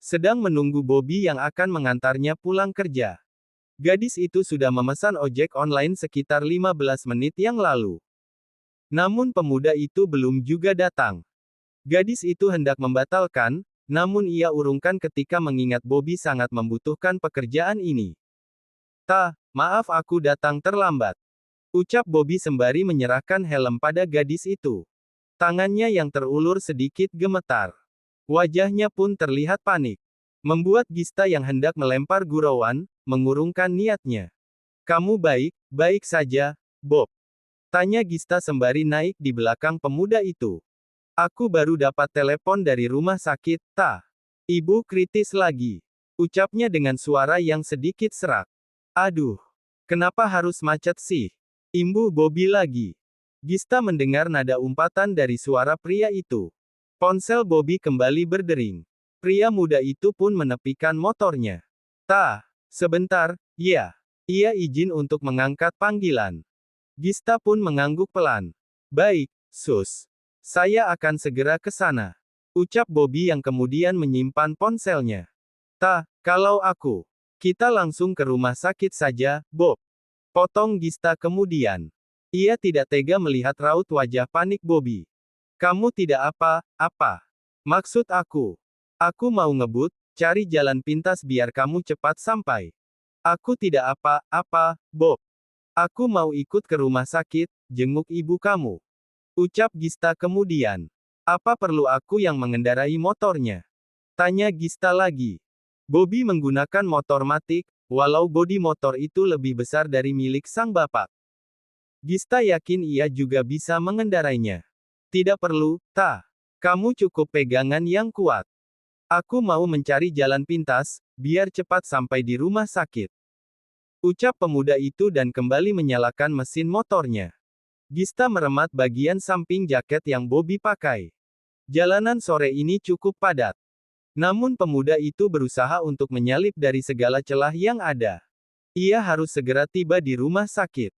sedang menunggu Bobby yang akan mengantarnya pulang kerja. Gadis itu sudah memesan ojek online sekitar 15 menit yang lalu. Namun pemuda itu belum juga datang. Gadis itu hendak membatalkan, namun ia urungkan ketika mengingat Bobby sangat membutuhkan pekerjaan ini. Maaf aku datang terlambat. Ucap Bobby sembari menyerahkan helm pada gadis itu. Tangannya yang terulur sedikit gemetar. Wajahnya pun terlihat panik. Membuat Gista yang hendak melempar gurauan, mengurungkan niatnya. Kamu baik saja, Bob? Tanya Gista sembari naik di belakang pemuda itu. Aku baru dapat telepon dari rumah sakit, Ibu kritis lagi. Ucapnya dengan suara yang sedikit serak. Aduh, kenapa harus macet sih? Imbuh Bobby lagi. Gista mendengar nada umpatan dari suara pria itu. Ponsel Bobby kembali berdering. Pria muda itu pun menepikan motornya. Sebentar, ya. Ia izin untuk mengangkat panggilan. Gista pun mengangguk pelan. Baik, Sus. Saya akan segera ke sana. Ucap Bobby yang kemudian menyimpan ponselnya. Kalau kita langsung ke rumah sakit saja, Bob. Potong Gista kemudian. Ia tidak tega melihat raut wajah panik Bobby. Kamu tidak apa-apa. Maksud aku mau ngebut, cari jalan pintas biar kamu cepat sampai. Aku tidak apa-apa, Bob. Aku mau ikut ke rumah sakit, jenguk ibu kamu. Ucap Gista kemudian. Apa perlu aku yang mengendarai motornya? Tanya Gista lagi. Bobby menggunakan motor matic, walau bodi motor itu lebih besar dari milik sang bapak. Gista yakin ia juga bisa mengendarainya. Tidak perlu, Kamu cukup pegangan yang kuat. Aku mau mencari jalan pintas, biar cepat sampai di rumah sakit. Ucap pemuda itu dan kembali menyalakan mesin motornya. Gista meremat bagian samping jaket yang Bobby pakai. Jalanan sore ini cukup padat. Namun pemuda itu berusaha untuk menyalip dari segala celah yang ada. Ia harus segera tiba di rumah sakit.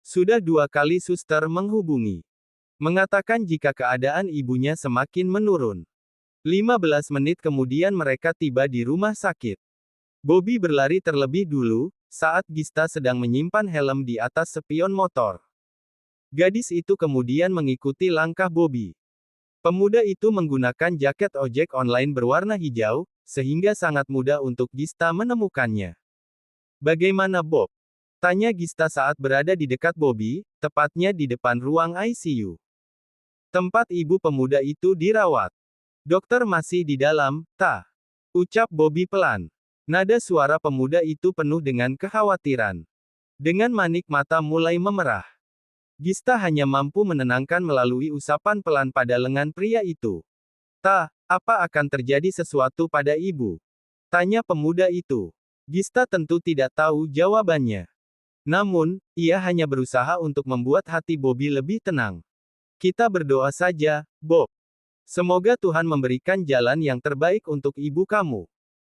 Sudah 2 kali suster menghubungi. Mengatakan jika keadaan ibunya semakin menurun. 15 menit kemudian mereka tiba di rumah sakit. Bobby berlari terlebih dulu, saat Gista sedang menyimpan helm di atas spion motor. Gadis itu kemudian mengikuti langkah Bobby. Pemuda itu menggunakan jaket ojek online berwarna hijau, sehingga sangat mudah untuk Gista menemukannya. Bagaimana Bob? Tanya Gista saat berada di dekat Bobby, tepatnya di depan ruang ICU. Tempat ibu pemuda itu dirawat. Dokter masih di dalam, Ucap Bobby pelan. Nada suara pemuda itu penuh dengan kekhawatiran. Dengan manik mata mulai memerah. Gista hanya mampu menenangkan melalui usapan pelan pada lengan pria itu. Apa akan terjadi sesuatu pada ibu? Tanya pemuda itu. Gista tentu tidak tahu jawabannya. Namun, ia hanya berusaha untuk membuat hati Bobby lebih tenang. Kita berdoa saja, Bob. Semoga Tuhan memberikan jalan yang terbaik untuk ibu kamu.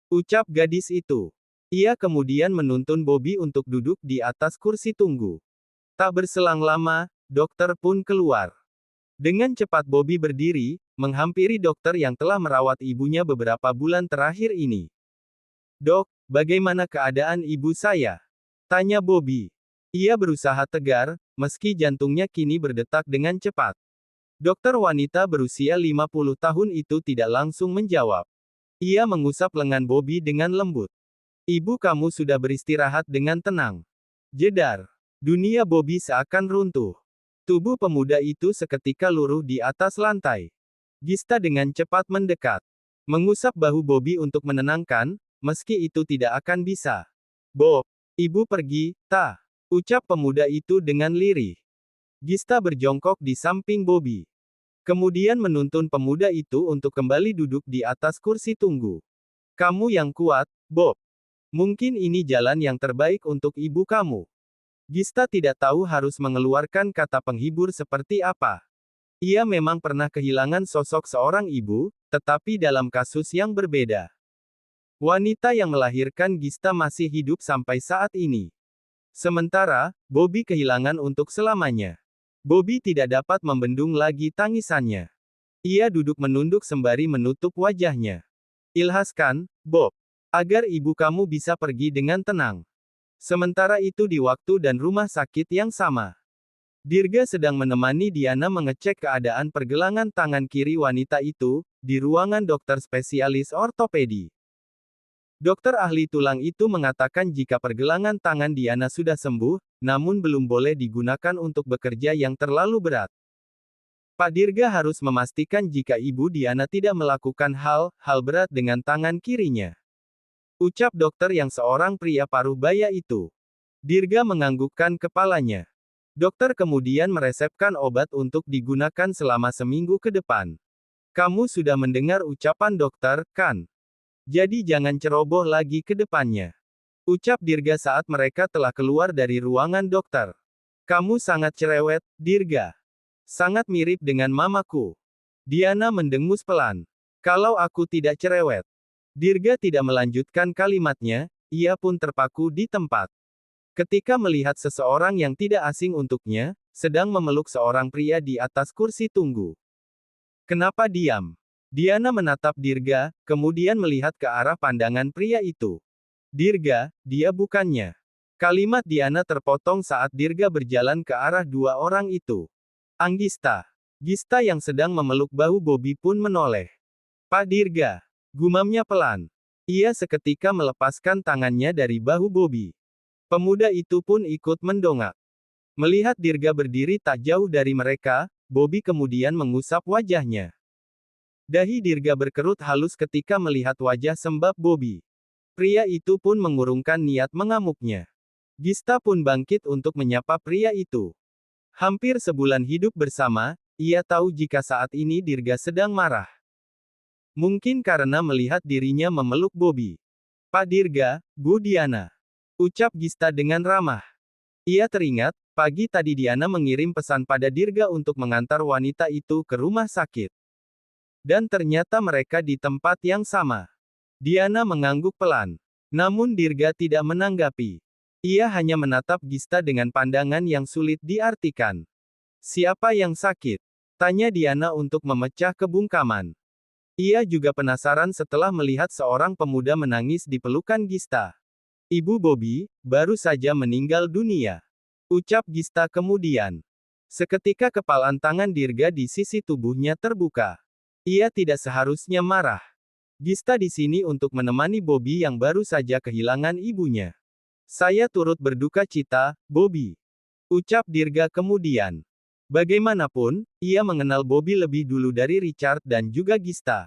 Ucap gadis itu. Ia kemudian menuntun Bobby untuk duduk di atas kursi tunggu. Tak berselang lama, dokter pun keluar. Dengan cepat Bobby berdiri, menghampiri dokter yang telah merawat ibunya beberapa bulan terakhir ini. Dok, bagaimana keadaan ibu saya? Tanya Bobby. Ia berusaha tegar, meski jantungnya kini berdetak dengan cepat. Dokter wanita berusia 50 tahun itu tidak langsung menjawab. Ia mengusap lengan Bobby dengan lembut. Ibu kamu sudah beristirahat dengan tenang. Jedar. Dunia Bobby seakan runtuh. Tubuh pemuda itu seketika luruh di atas lantai. Gista dengan cepat mendekat. Mengusap bahu Bobby untuk menenangkan, meski itu tidak akan bisa. Bob, ibu pergi, Ucap pemuda itu dengan lirih. Gista berjongkok di samping Bobby. Kemudian menuntun pemuda itu untuk kembali duduk di atas kursi tunggu. Kamu yang kuat, Bob. Mungkin ini jalan yang terbaik untuk ibu kamu. Gista tidak tahu harus mengeluarkan kata penghibur seperti apa. Ia memang pernah kehilangan sosok seorang ibu, tetapi dalam kasus yang berbeda. Wanita yang melahirkan Gista masih hidup sampai saat ini. Sementara, Bobby kehilangan untuk selamanya. Bobby tidak dapat membendung lagi tangisannya. Ia duduk menunduk sembari menutup wajahnya. Ilhaskan, Bob. Agar ibu kamu bisa pergi dengan tenang. Sementara itu di waktu dan rumah sakit yang sama. Dirga sedang menemani Diana mengecek keadaan pergelangan tangan kiri wanita itu, di ruangan dokter spesialis ortopedi. Dokter ahli tulang itu mengatakan jika pergelangan tangan Diana sudah sembuh, namun belum boleh digunakan untuk bekerja yang terlalu berat. Pak Dirga harus memastikan jika ibu Diana tidak melakukan hal berat dengan tangan kirinya. Ucap dokter yang seorang pria paruh baya itu. Dirga menganggukkan kepalanya. Dokter kemudian meresepkan obat untuk digunakan selama seminggu ke depan. Kamu sudah mendengar ucapan dokter, kan? Jadi jangan ceroboh lagi ke depannya. Ucap Dirga saat mereka telah keluar dari ruangan dokter. Kamu sangat cerewet, Dirga. Sangat mirip dengan mamaku. Diana mendengus pelan. Kalau aku tidak cerewet. Dirga tidak melanjutkan kalimatnya, ia pun terpaku di tempat. Ketika melihat seseorang yang tidak asing untuknya, sedang memeluk seorang pria di atas kursi tunggu. Kenapa diam? Diana menatap Dirga, kemudian melihat ke arah pandangan pria itu. Dirga, dia bukannya. Kalimat Diana terpotong saat Dirga berjalan ke arah dua orang itu. Anggista. Gista yang sedang memeluk bahu Bobby pun menoleh. Pak Dirga. Gumamnya pelan. Ia seketika melepaskan tangannya dari bahu Bobby. Pemuda itu pun ikut mendongak. Melihat Dirga berdiri tak jauh dari mereka, Bobby kemudian mengusap wajahnya. Dahi Dirga berkerut halus ketika melihat wajah sembab Bobby. Pria itu pun mengurungkan niat mengamuknya. Gista pun bangkit untuk menyapa pria itu. Hampir sebulan hidup bersama, ia tahu jika saat ini Dirga sedang marah. Mungkin karena melihat dirinya memeluk Bobby. Pak Dirga, Bu Diana. Ucap Gista dengan ramah. Ia teringat, pagi tadi Diana mengirim pesan pada Dirga untuk mengantar wanita itu ke rumah sakit. Dan ternyata mereka di tempat yang sama. Diana mengangguk pelan. Namun Dirga tidak menanggapi. Ia hanya menatap Gista dengan pandangan yang sulit diartikan. Siapa yang sakit? Tanya Diana untuk memecah kebungkaman. Ia juga penasaran setelah melihat seorang pemuda menangis di pelukan Gista. Ibu Bobby, baru saja meninggal dunia. Ucap Gista kemudian. Seketika kepalan tangan Dirga di sisi tubuhnya terbuka. Ia tidak seharusnya marah. Gista di sini untuk menemani Bobby yang baru saja kehilangan ibunya. Saya turut berduka cita, Bobby. Ucap Dirga kemudian. Bagaimanapun, ia mengenal Bobby lebih dulu dari Richard dan juga Gista.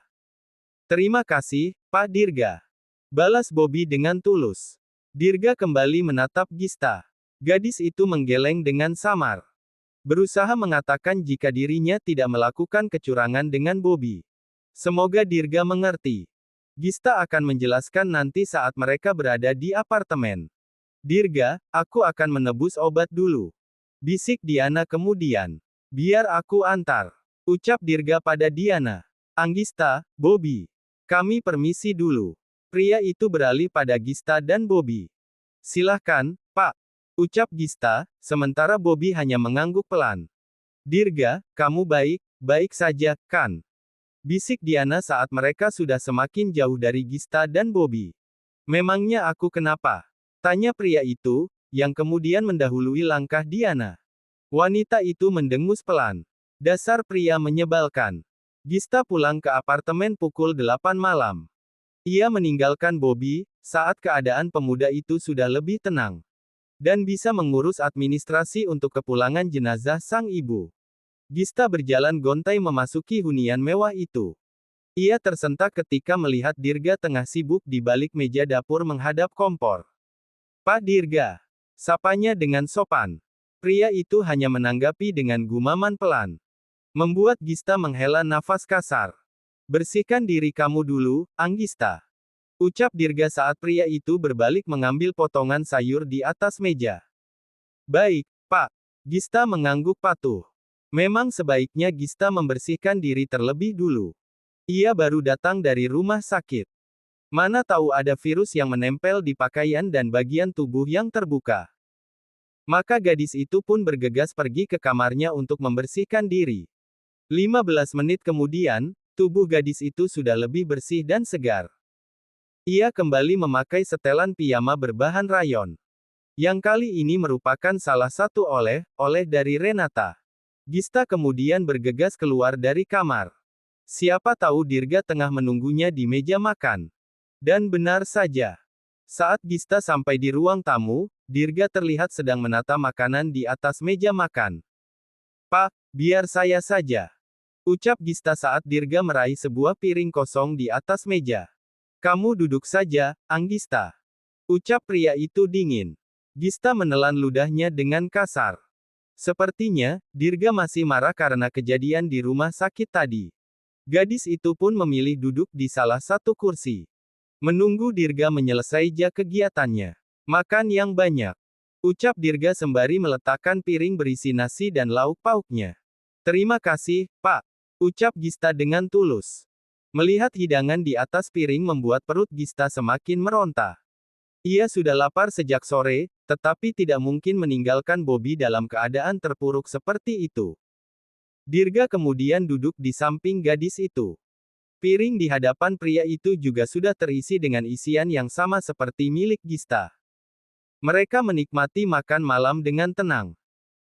Terima kasih, Pak Dirga. Balas Bobby dengan tulus. Dirga kembali menatap Gista. Gadis itu menggeleng dengan samar. Berusaha mengatakan jika dirinya tidak melakukan kecurangan dengan Bobby. Semoga Dirga mengerti. Gista akan menjelaskan nanti saat mereka berada di apartemen. Dirga, aku akan menebus obat dulu. Bisik Diana kemudian. Biar aku antar. Ucap Dirga pada Diana. Anggista, Bobby. Kami permisi dulu. Pria itu beralih pada Gista dan Bobby. Silahkan, Pak. Ucap Gista, sementara Bobby hanya mengangguk pelan. Dirga, kamu baik saja, kan? Bisik Diana saat mereka sudah semakin jauh dari Gista dan Bobby. Memangnya aku kenapa? Tanya pria itu, yang kemudian mendahului langkah Diana. Wanita itu mendengus pelan. Dasar pria menyebalkan. Gista pulang ke apartemen pukul 8 malam. Ia meninggalkan Bobby, saat keadaan pemuda itu sudah lebih tenang. Dan bisa mengurus administrasi untuk kepulangan jenazah sang ibu. Gista berjalan gontai memasuki hunian mewah itu. Ia tersentak ketika melihat Dirga tengah sibuk di balik meja dapur menghadap kompor. Pak Dirga. Sapanya dengan sopan. Pria itu hanya menanggapi dengan gumaman pelan. Membuat Gista menghela nafas kasar. Bersihkan diri kamu dulu, Anggista. Ucap Dirga saat pria itu berbalik mengambil potongan sayur di atas meja. Baik, Pak. Gista mengangguk patuh. Memang sebaiknya Gista membersihkan diri terlebih dulu. Ia baru datang dari rumah sakit. Mana tahu ada virus yang menempel di pakaian dan bagian tubuh yang terbuka. Maka gadis itu pun bergegas pergi ke kamarnya untuk membersihkan diri. 15 menit kemudian, tubuh gadis itu sudah lebih bersih dan segar. Ia kembali memakai setelan piyama berbahan rayon. Yang kali ini merupakan salah satu oleh-oleh dari Renata. Gista kemudian bergegas keluar dari kamar. Siapa tahu Dirga tengah menunggunya di meja makan. Dan benar saja. Saat Gista sampai di ruang tamu, Dirga terlihat sedang menata makanan di atas meja makan. "Pak, biar saya saja," ucap Gista saat Dirga meraih sebuah piring kosong di atas meja. "Kamu duduk saja, Anggista," ucap pria itu dingin. Gista menelan ludahnya dengan kasar. Sepertinya, Dirga masih marah karena kejadian di rumah sakit tadi. Gadis itu pun memilih duduk di salah satu kursi. Menunggu Dirga menyelesaikan kegiatannya. "Makan yang banyak," ucap Dirga sembari meletakkan piring berisi nasi dan lauk pauknya. "Terima kasih, Pak," ucap Gista dengan tulus. Melihat hidangan di atas piring membuat perut Gista semakin meronta. Ia sudah lapar sejak sore, tetapi tidak mungkin meninggalkan Bobby dalam keadaan terpuruk seperti itu. Dirga kemudian duduk di samping gadis itu. Piring di hadapan pria itu juga sudah terisi dengan isian yang sama seperti milik Gista. Mereka menikmati makan malam dengan tenang.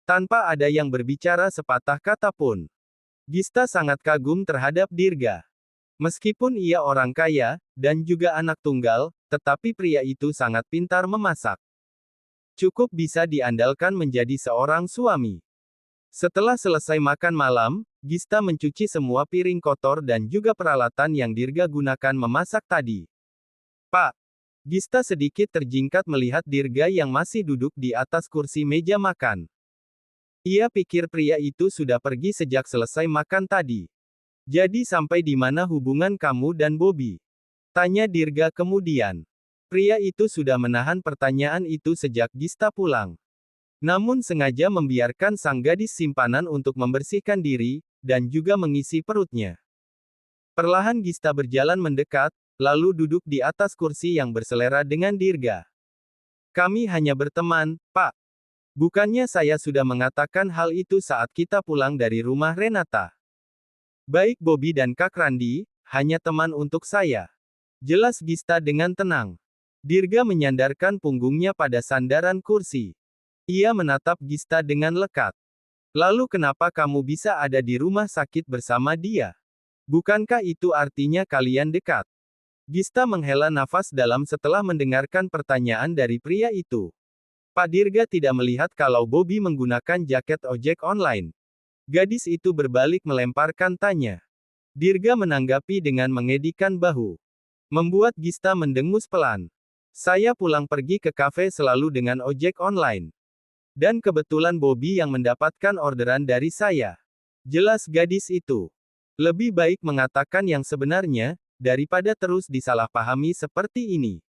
Tanpa ada yang berbicara sepatah kata pun. Gista sangat kagum terhadap Dirga. Meskipun ia orang kaya, dan juga anak tunggal, tetapi pria itu sangat pintar memasak. Cukup bisa diandalkan menjadi seorang suami. Setelah selesai makan malam, Gista mencuci semua piring kotor dan juga peralatan yang Dirga gunakan memasak tadi. "Pak." Gista sedikit terjingkat melihat Dirga yang masih duduk di atas kursi meja makan. Ia pikir pria itu sudah pergi sejak selesai makan tadi. "Jadi sampai di mana hubungan kamu dan Bobby?" tanya Dirga kemudian. Pria itu sudah menahan pertanyaan itu sejak Gista pulang. Namun sengaja membiarkan sang gadis simpanan untuk membersihkan diri, dan juga mengisi perutnya. Perlahan Gista berjalan mendekat, lalu duduk di atas kursi yang berselera dengan Dirga. "Kami hanya berteman, Pak. Bukannya saya sudah mengatakan hal itu saat kita pulang dari rumah Renata. Baik Bobby dan Kak Randi, hanya teman untuk saya," jelas Gista dengan tenang. Dirga menyandarkan punggungnya pada sandaran kursi. Ia menatap Gista dengan lekat. "Lalu kenapa kamu bisa ada di rumah sakit bersama dia? Bukankah itu artinya kalian dekat?" Gista menghela nafas dalam setelah mendengarkan pertanyaan dari pria itu. Pak Dirga tidak melihat kalau Bobby menggunakan jaket ojek online. Gadis itu berbalik melemparkan tanya. Dirga menanggapi dengan mengedikkan bahu. Membuat Gista mendengus pelan. "Saya pulang pergi ke kafe selalu dengan ojek online. Dan kebetulan Bobby yang mendapatkan orderan dari saya," jelas gadis itu. Lebih baik mengatakan yang sebenarnya, daripada terus disalahpahami seperti ini.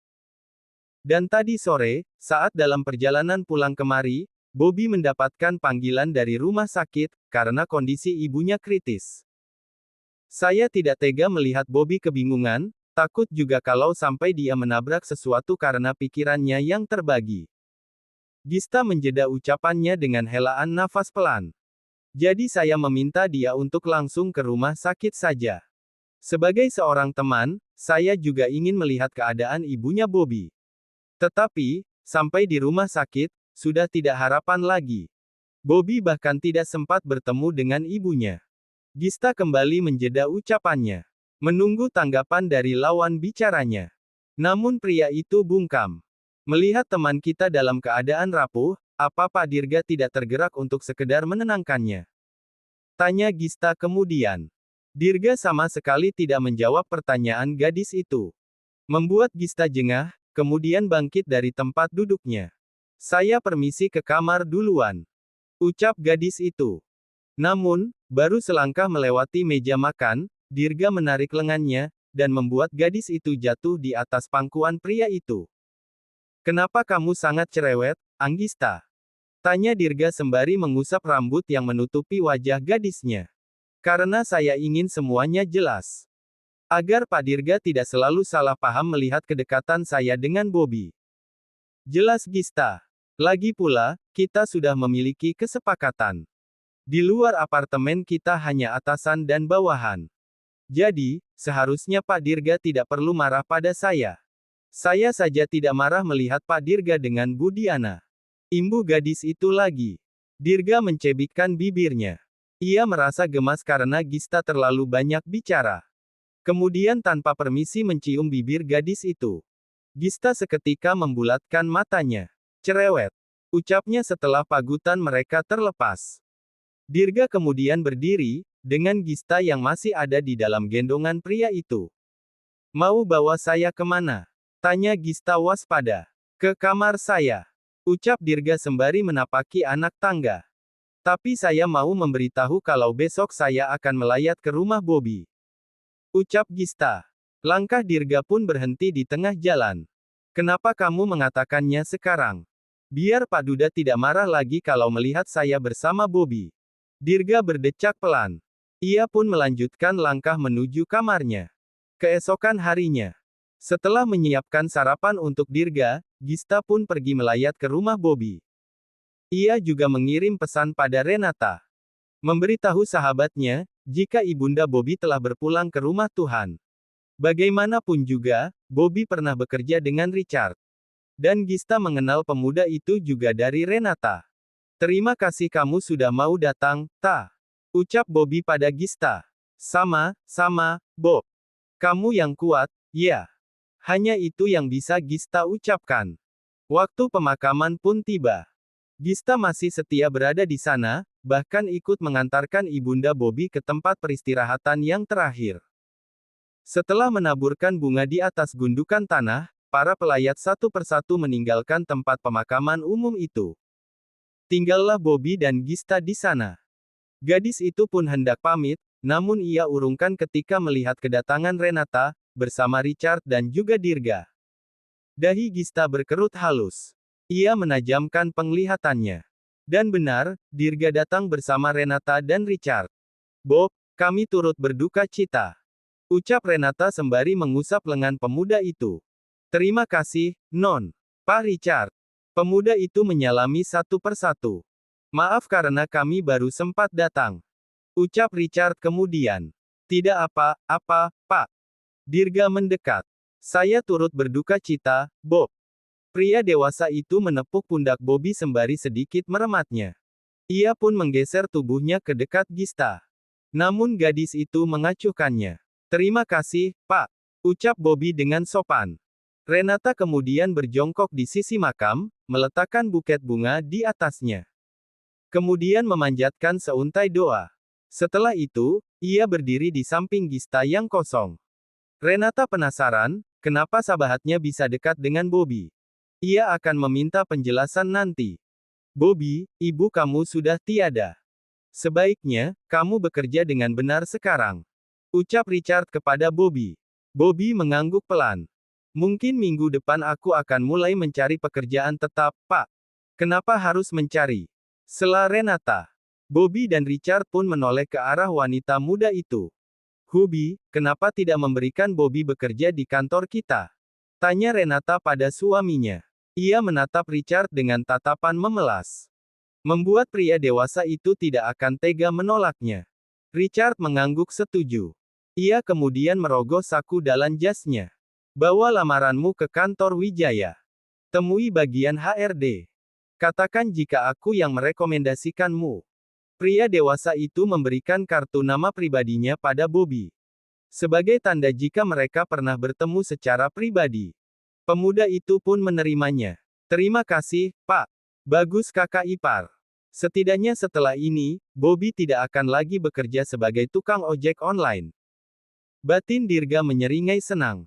Dan tadi sore, saat dalam perjalanan pulang kemari, Bobby mendapatkan panggilan dari rumah sakit, karena kondisi ibunya kritis. Saya tidak tega melihat Bobby kebingungan, takut juga kalau sampai dia menabrak sesuatu karena pikirannya yang terbagi. Gista menjeda ucapannya dengan helaan nafas pelan. "Jadi saya meminta dia untuk langsung ke rumah sakit saja. Sebagai seorang teman, saya juga ingin melihat keadaan ibunya Bobby. Tetapi, sampai di rumah sakit, sudah tidak harapan lagi." Bobby bahkan tidak sempat bertemu dengan ibunya. Gista kembali menjeda ucapannya. Menunggu tanggapan dari lawan bicaranya. Namun pria itu bungkam. "Melihat teman kita dalam keadaan rapuh, apa Pak Dirga tidak tergerak untuk sekedar menenangkannya?" tanya Gista kemudian. Dirga sama sekali tidak menjawab pertanyaan gadis itu. Membuat Gista jengah, kemudian bangkit dari tempat duduknya. "Saya permisi ke kamar duluan," ucap gadis itu. Namun, baru selangkah melewati meja makan, Dirga menarik lengannya, dan membuat gadis itu jatuh di atas pangkuan pria itu. "Kenapa kamu sangat cerewet, Anggista?" tanya Dirga sembari mengusap rambut yang menutupi wajah gadisnya. "Karena saya ingin semuanya jelas. Agar Pak Dirga tidak selalu salah paham melihat kedekatan saya dengan Bobby," jelas Gista. "Lagi pula, kita sudah memiliki kesepakatan. Di luar apartemen kita hanya atasan dan bawahan. Jadi, seharusnya Pak Dirga tidak perlu marah pada saya." Saya saja tidak marah melihat Pak Dirga dengan Bu Diana. Imbu gadis itu lagi. Dirga mencebikkan bibirnya. Ia merasa gemas karena Gista terlalu banyak bicara. Kemudian tanpa permisi mencium bibir gadis itu. Gista seketika membulatkan matanya. Cerewet. Ucapnya setelah pagutan mereka terlepas. Dirga kemudian berdiri, dengan Gista yang masih ada di dalam gendongan pria itu. Mau bawa saya kemana? Tanya Gista waspada. Ke kamar saya. Ucap Dirga sembari menapaki anak tangga. Tapi saya mau memberitahu kalau besok saya akan melayat ke rumah Bobby. Ucap Gista. Langkah Dirga pun berhenti di tengah jalan. Kenapa kamu mengatakannya sekarang? Biar Pak Duda tidak marah lagi kalau melihat saya bersama Bobby. Dirga berdecak pelan. Ia pun melanjutkan langkah menuju kamarnya. Keesokan harinya. Setelah menyiapkan sarapan untuk Dirga, Gista pun pergi melayat ke rumah Bobby. Ia juga mengirim pesan pada Renata. Memberitahu sahabatnya, jika ibunda Bobby telah berpulang ke rumah Tuhan. Bagaimanapun juga, Bobby pernah bekerja dengan Richard. Dan Gista mengenal pemuda itu juga dari Renata. Terima kasih kamu sudah mau datang, Ta. Ucap Bobby pada Gista. Sama, Bob. Kamu yang kuat, ya. Hanya itu yang bisa Gista ucapkan. Waktu pemakaman pun tiba. Gista masih setia berada di sana, bahkan ikut mengantarkan ibunda Bobby ke tempat peristirahatan yang terakhir. Setelah menaburkan bunga di atas gundukan tanah, para pelayat satu persatu meninggalkan tempat pemakaman umum itu. Tinggallah Bobby dan Gista di sana. Gadis itu pun hendak pamit, namun ia urungkan ketika melihat kedatangan Renata, bersama Richard dan juga Dirga. Dahi Gista berkerut halus. Ia menajamkan penglihatannya. Dan benar, Dirga datang bersama Renata dan Richard. Bob, kami turut berduka cita. Ucap Renata sembari mengusap lengan pemuda itu. Terima kasih, Non. Pak Richard. Pemuda itu menyalami satu persatu. Maaf karena kami baru sempat datang. Ucap Richard kemudian. Tidak apa-apa, Pak. Dirga mendekat. Saya turut berduka cita, Bob. Pria dewasa itu menepuk pundak Bobby sembari sedikit merematnya. Ia pun menggeser tubuhnya ke dekat Gista. Namun gadis itu mengacuhkannya. Terima kasih, Pak. Ucap Bobby dengan sopan. Renata kemudian berjongkok di sisi makam, meletakkan buket bunga di atasnya. Kemudian memanjatkan seuntai doa. Setelah itu, ia berdiri di samping Gista yang kosong. Renata penasaran, kenapa sahabatnya bisa dekat dengan Bobby. Ia akan meminta penjelasan nanti. Bobby, ibu kamu sudah tiada. Sebaiknya, kamu bekerja dengan benar sekarang. Ucap Richard kepada Bobby. Bobby mengangguk pelan. Mungkin minggu depan aku akan mulai mencari pekerjaan tetap, Pak. Kenapa harus mencari? Sela Renata. Bobby dan Richard pun menoleh ke arah wanita muda itu. Hubi, kenapa tidak memberikan Bobby bekerja di kantor kita? Tanya Renata pada suaminya. Ia menatap Richard dengan tatapan memelas. Membuat pria dewasa itu tidak akan tega menolaknya. Richard mengangguk setuju. Ia kemudian merogoh saku dalam jasnya. Bawa lamaranmu ke kantor Wijaya. Temui bagian HRD. Katakan jika aku yang merekomendasikanmu. Pria dewasa itu memberikan kartu nama pribadinya pada Bobby. Sebagai tanda jika mereka pernah bertemu secara pribadi. Pemuda itu pun menerimanya. Terima kasih, Pak. Bagus kakak ipar. Setidaknya setelah ini, Bobby tidak akan lagi bekerja sebagai tukang ojek online. Batin Dirga menyeringai senang.